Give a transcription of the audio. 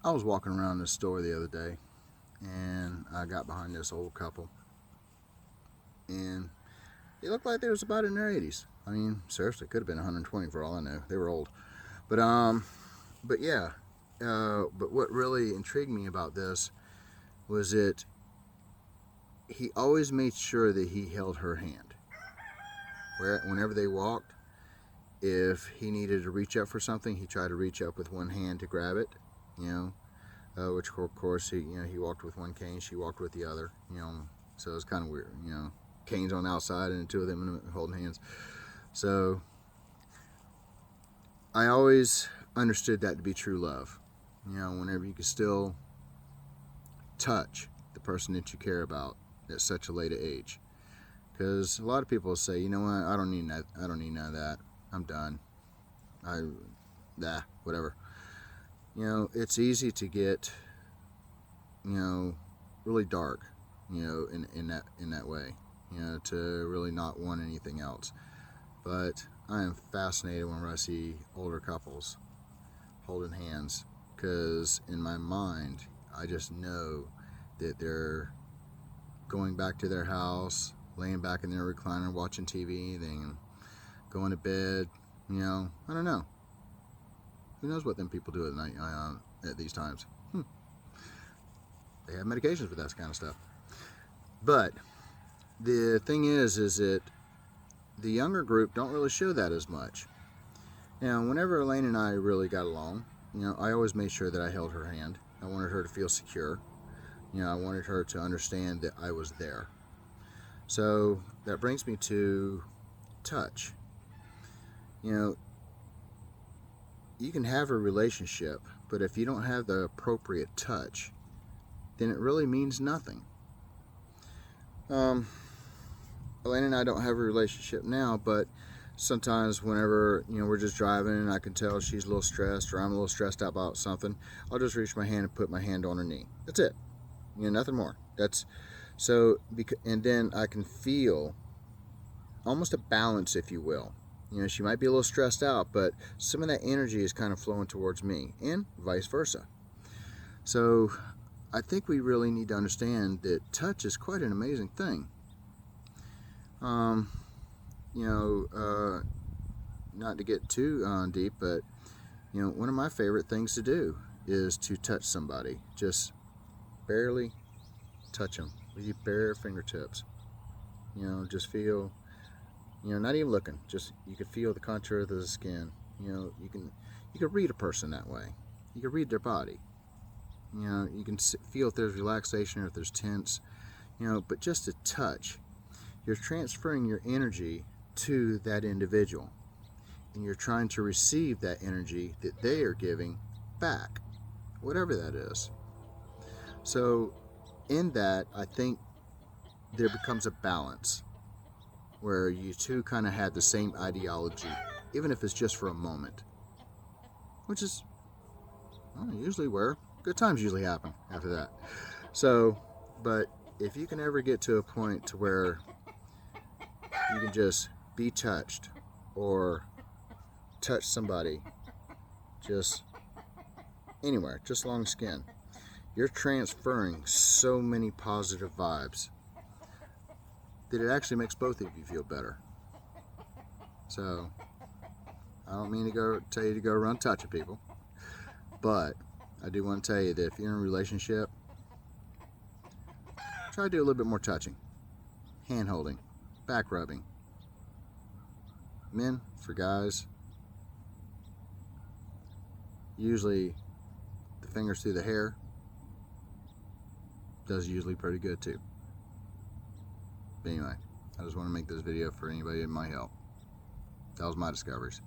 I was walking around the store the other day, and I got behind this old couple, and they looked like they was about in their 80s. I mean, seriously, could have been 120 for all I know. They were old, but but yeah. But what really intrigued me about this was that he always made sure that he held her hand. Whenever they walked, if he needed to reach up for something, he tried to reach up with one hand to grab it. You know, which of course he walked with one cane, she walked with the other. So it was kind of weird. Canes on the outside and the two of them holding hands. So I always understood that to be true love. Whenever you can still touch the person that you care about at such a late age. Because a lot of people say, you know what, I don't need that. I don't need none of that. I'm done. Whatever. It's easy to get, really dark, in that way, to really not want anything else. But I am fascinated whenever I see older couples holding hands, because in my mind, I just know that they're going back to their house, laying back in their recliner, watching TV, then going to bed. I don't know. Who knows what them people do at night at these times? They have medications for that kind of stuff. But the thing is that the younger group don't really show that as much. Now, whenever Elaine and I really got along, I always made sure that I held her hand. I wanted her to feel secure. I wanted her to understand that I was there. So that brings me to touch. You can have a relationship, but if you don't have the appropriate touch, then it really means nothing. Elaine and I don't have a relationship now, but sometimes whenever we're just driving and I can tell she's a little stressed or I'm a little stressed out about something, I'll just reach my hand and put my hand on her knee. That's it. Nothing more. That's so. And then I can feel almost a balance, if you will. She might be a little stressed out, but some of that energy is kind of flowing towards me, and vice versa. So I think we really need to understand that touch is quite an amazing thing. Not to get too deep, but one of my favorite things to do is to touch somebody. Just barely touch them with your bare fingertips. Just feel, not even looking, just you can feel the contour of the skin. You can read a person that way. You can read their body. You can feel if there's relaxation or if there's tense. But just a touch, you're transferring your energy to that individual, and you're trying to receive that energy that they are giving back, whatever that is. So in that, I think there becomes a balance where you two kind of have the same ideology, even if it's just for a moment, which is usually where good times usually happen after that. So, but if you can ever get to a point to where you can just be touched or touch somebody just anywhere, just along the skin, you're transferring so many positive vibes that it actually makes both of you feel better. So I don't mean to tell you to go around touching people, but I do want to tell you that if you're in a relationship, try to do a little bit more touching, hand holding, back rubbing. Men, for guys, usually the fingers through the hair does usually pretty good too. But anyway, I just want to make this video for anybody that might help. That was my discoveries.